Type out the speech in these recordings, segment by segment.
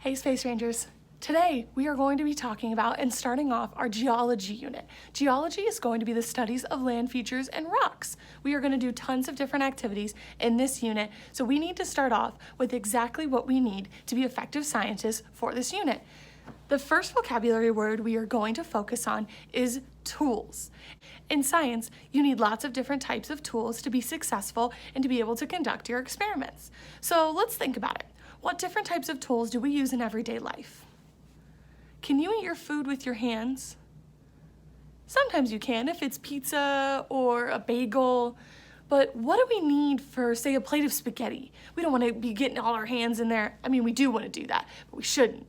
Hey Space Rangers! Today we are going to be talking about and starting off our geology unit. Geology is going to be the studies of land features and rocks. We are going to do tons of different activities in this unit, so we need to start off with exactly what we need to be effective scientists for this unit. The first vocabulary word we are going to focus on is tools. In science, you need lots of different types of tools to be successful and to be able to conduct your experiments. So let's think about it. What different types of tools do we use in everyday life? Can you eat your food with your hands? Sometimes you can if it's pizza or a bagel, but what do we need for, say, a plate of spaghetti? We don't want to be getting all our hands in there. I mean, we do want to do that, but we shouldn't.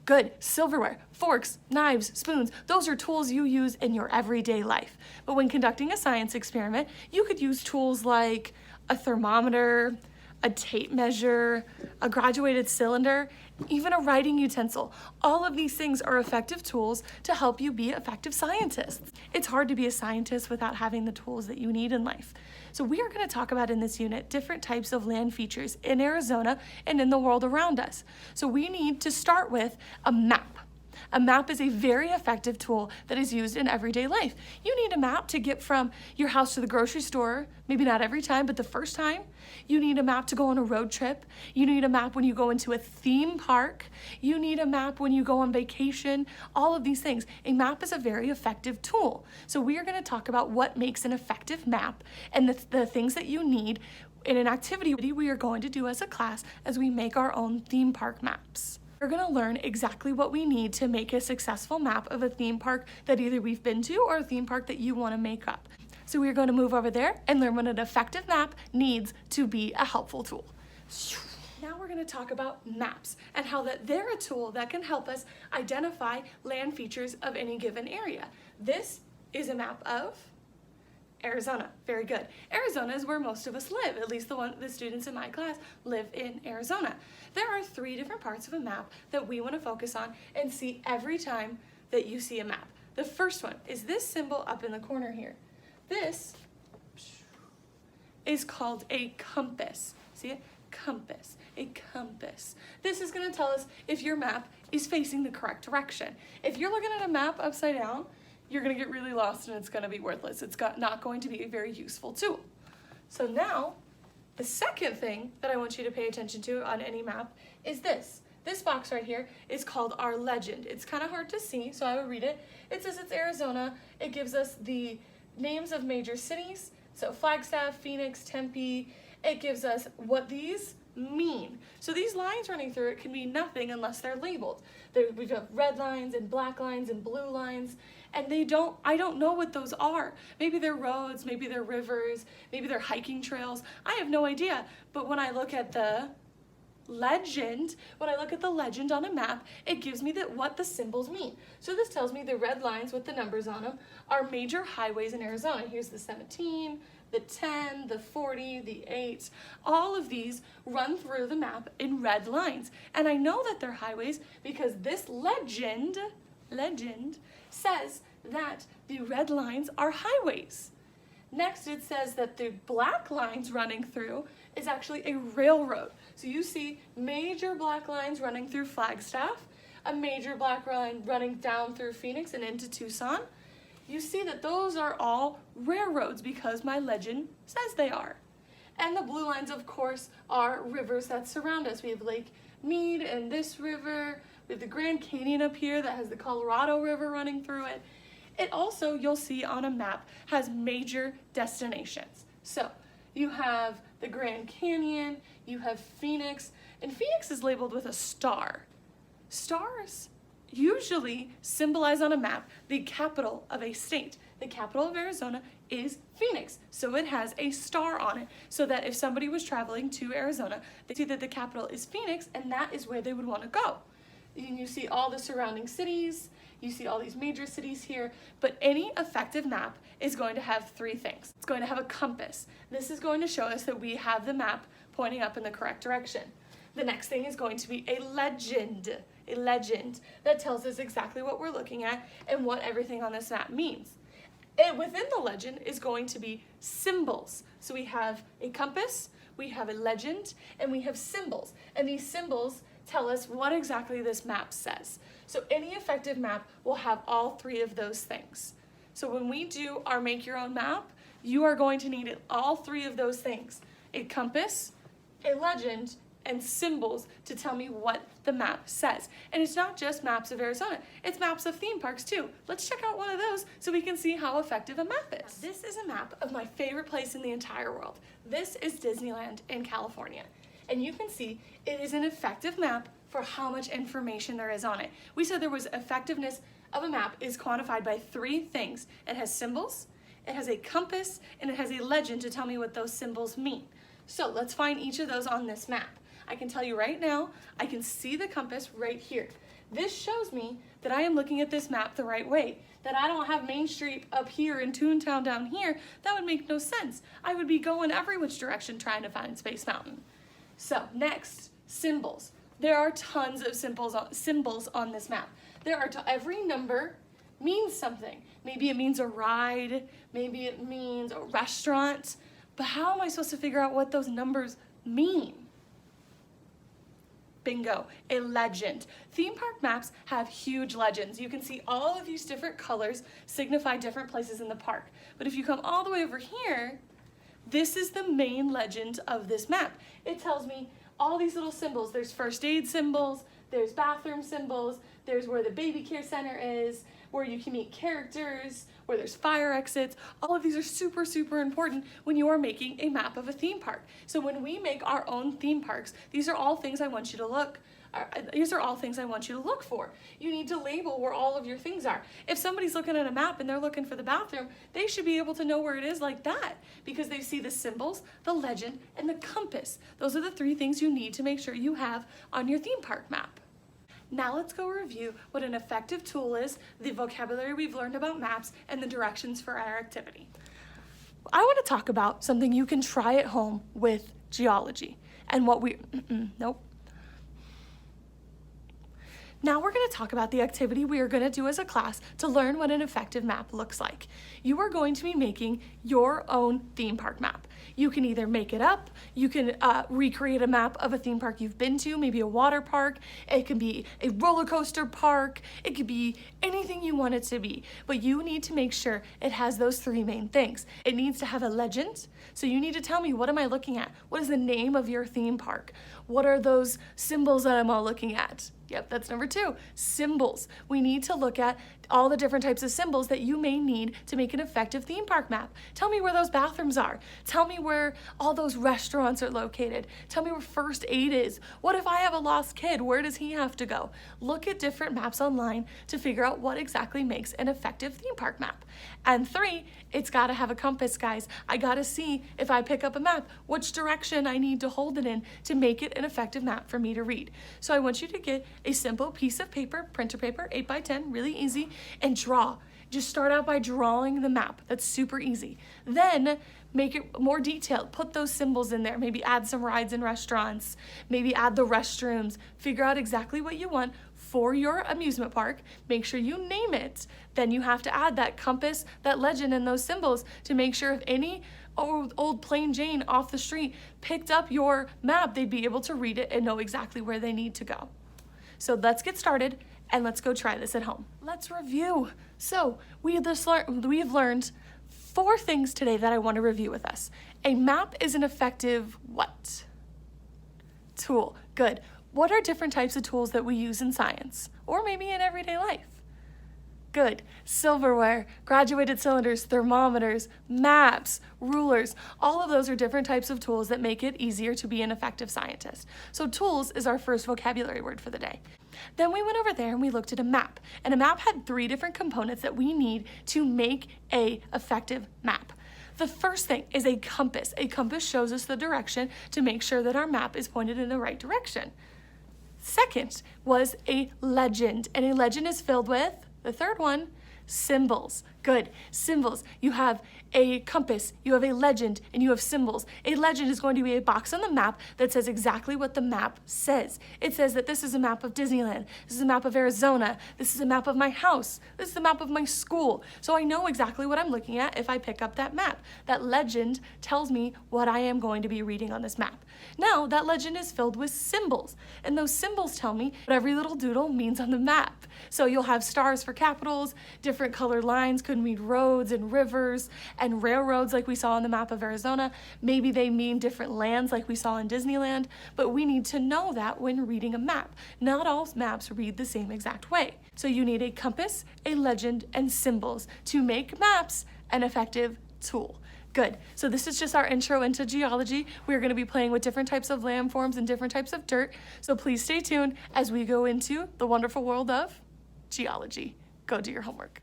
Good. Silverware, forks, knives, spoons, those are tools you use in your everyday life. But when conducting a science experiment, you could use tools like a thermometer, a tape measure, a graduated cylinder, even a writing utensil. All of these things are effective tools to help you be effective scientists. It's hard to be a scientist without having the tools that you need in life. So we are going to talk about in this unit different types of land features in Arizona and in the world around us. So we need to start with a map. A map is a very effective tool that is used in everyday life. You need a map to get from your house to the grocery store, maybe not every time, but the first time. You need a map to go on a road trip. You need a map when you go into a theme park. You need a map when you go on vacation. All of these things. A map is a very effective tool. So we are going to talk about what makes an effective map and the things that you need in an activity we are going to do as a class as we make our own theme park maps. We're going to learn exactly what we need to make a successful map of a theme park that either we've been to or a theme park that you want to make up. So we're going to move over there and learn what an effective map needs to be a helpful tool. Now we're going to talk about maps and how they're a tool that can help us identify land features of any given area. This is a map of Arizona. Very good. Arizona is where most of us live, at least the students in my class live in Arizona. There are 3 different parts of a map that we want to focus on and see every time that you see a map. The first one is this symbol up in the corner here. This is called a compass. See it? Compass. A compass. This is going to tell us if your map is facing the correct direction. If you're looking at a map upside down, you're going to get really lost and it's going to be worthless. It's not going to be a very useful tool. So now, the second thing that I want you to pay attention to on any map is this. This box right here is called our legend. It's kind of hard to see, so I will read it. It says it's Arizona. It gives us the names of major cities. So Flagstaff, Phoenix, Tempe. It gives us what these mean. So these lines running through it can mean nothing unless they're labeled. We have red lines and black lines and blue lines, and I don't know what those are. Maybe they're roads, maybe they're rivers, maybe they're hiking trails. I have no idea. But when I look at the legend, on a map, it gives me what the symbols mean. So this tells me the red lines with the numbers on them are major highways in Arizona. Here's the 17, the 10, the 40, the 8, all of these run through the map in red lines. And I know that they're highways because this legend says that the red lines are highways. Next, it says that the black lines running through is actually a railroad. So you see major black lines running through Flagstaff, a major black line running down through Phoenix and into Tucson. You see that those are all railroads because my legend says they are. And the blue lines, of course, are rivers that surround us. We have Lake Mead and this river. We have the Grand Canyon up here that has the Colorado River running through it. It also, you'll see on a map, has major destinations. So you have the Grand Canyon, you have Phoenix, and Phoenix is labeled with a star. Stars usually symbolize on a map the capital of a state. The capital of Arizona is Phoenix, so it has a star on it, so that if somebody was traveling to Arizona, they see that the capital is Phoenix, and that is where they would want to go. And you see all the surrounding cities, you see all these major cities here, but any effective map is going to have 3 things. It's going to have a compass. This is going to show us that we have the map pointing up in the correct direction. The next thing is going to be a legend that tells us exactly what we're looking at and what everything on this map means. And within the legend is going to be symbols. So we have a compass, we have a legend, and we have symbols. And these symbols tell us what exactly this map says. So any effective map will have all three of those things. So when we do our make your own map, you are going to need all three of those things: a compass, a legend, and symbols to tell me what the map says. And it's not just maps of Arizona, it's maps of theme parks too. Let's check out one of those so we can see how effective a map is. This is a map of my favorite place in the entire world. This is Disneyland in California. And you can see it is an effective map for how much information there is on it. We said there was effectiveness of a map is quantified by three things. It has symbols, it has a compass, and it has a legend to tell me what those symbols mean. So let's find each of those on this map. I can tell you right now, I can see the compass right here. This shows me that I am looking at this map the right way, that I don't have Main Street up here and Toontown down here. That would make no sense. I would be going every which direction trying to find Space Mountain. So next, symbols. There are tons of symbols on this map. Every number means something. Maybe it means a ride, maybe it means a restaurant, but how am I supposed to figure out what those numbers mean? Bingo, a legend. Theme park maps have huge legends. You can see all of these different colors signify different places in the park. But if you come all the way over here, this is the main legend of this map. It tells me all these little symbols. There's first aid symbols, there's bathroom symbols, there's where the baby care center is, where you can meet characters, where there's fire exits. All of these are super, super important when you are making a map of a theme park. So when we make our own theme parks, these are all things I want you to look for. You need to label where all of your things are. If somebody's looking at a map and they're looking for the bathroom, they should be able to know where it is like that because they see the symbols, the legend, and the compass. Those are the three things you need to make sure you have on your theme park map. Now let's go review what an effective tool is, the vocabulary we've learned about maps, and the directions for our activity. I want to talk about something you can try at home with geology and what nope. Now we're going to talk about the activity we are going to do as a class to learn what an effective map looks like. You are going to be making your own theme park map. You can either make it up, you can recreate a map of a theme park you've been to, maybe a water park, it can be a roller coaster park, it could be anything you want it to be, but you need to make sure it has those three main things. It needs to have a legend, so you need to tell me, what am I looking at? What is the name of your theme park? What are those symbols that I'm all looking at? Yep, that's number 2, symbols. We need to look at all the different types of symbols that you may need to make an effective theme park map. Tell me where those bathrooms are. Tell me where all those restaurants are located. Tell me where first aid is. What if I have a lost kid? Where does he have to go? Look at different maps online to figure out what exactly makes an effective theme park map. And 3, it's gotta have a compass, guys. I gotta see, if I pick up a map, which direction I need to hold it in to make it an effective map for me to read. So I want you to get a simple piece of paper, printer paper, 8x10, really easy, and draw. Just start out by drawing the map. That's super easy. Then make it more detailed. Put those symbols in there. Maybe add some rides and restaurants. Maybe add the restrooms. Figure out exactly what you want for your amusement park. Make sure you name it. Then you have to add that compass, that legend, and those symbols to make sure if any old plain Jane off the street picked up your map, they'd be able to read it and know exactly where they need to go. So let's get started and let's go try this at home. Let's review. So we have learned 4 things today that I want to review with us. A map is an effective what? Tool. Good. What are different types of tools that we use in science or maybe in everyday life? Good. Silverware, graduated cylinders, thermometers, maps, rulers, all of those are different types of tools that make it easier to be an effective scientist. So tools is our first vocabulary word for the day. Then we went over there and we looked at a map, and a map had 3 different components that we need to make an effective map. The first thing is a compass. A compass shows us the direction to make sure that our map is pointed in the right direction. Second was a legend, and a legend is filled with, the third one, symbols. Good. Symbols. You have a compass, you have a legend, and you have symbols. A legend is going to be a box on the map that says exactly what the map says. It says that this is a map of Disneyland, this is a map of Arizona, this is a map of my house, this is a map of my school. So I know exactly what I'm looking at if I pick up that map. That legend tells me what I am going to be reading on this map. Now, that legend is filled with symbols, and those symbols tell me what every little doodle means on the map. So you'll have stars for capitals, different colored lines could mean roads and rivers and railroads like we saw on the map of Arizona. Maybe they mean different lands like we saw in Disneyland, but we need to know that when reading a map. Not all maps read the same exact way. So you need a compass, a legend, and symbols to make maps an effective tool. Good. So this is just our intro into geology. We're going to be playing with different types of landforms and different types of dirt. So please stay tuned as we go into the wonderful world of geology. Go do your homework.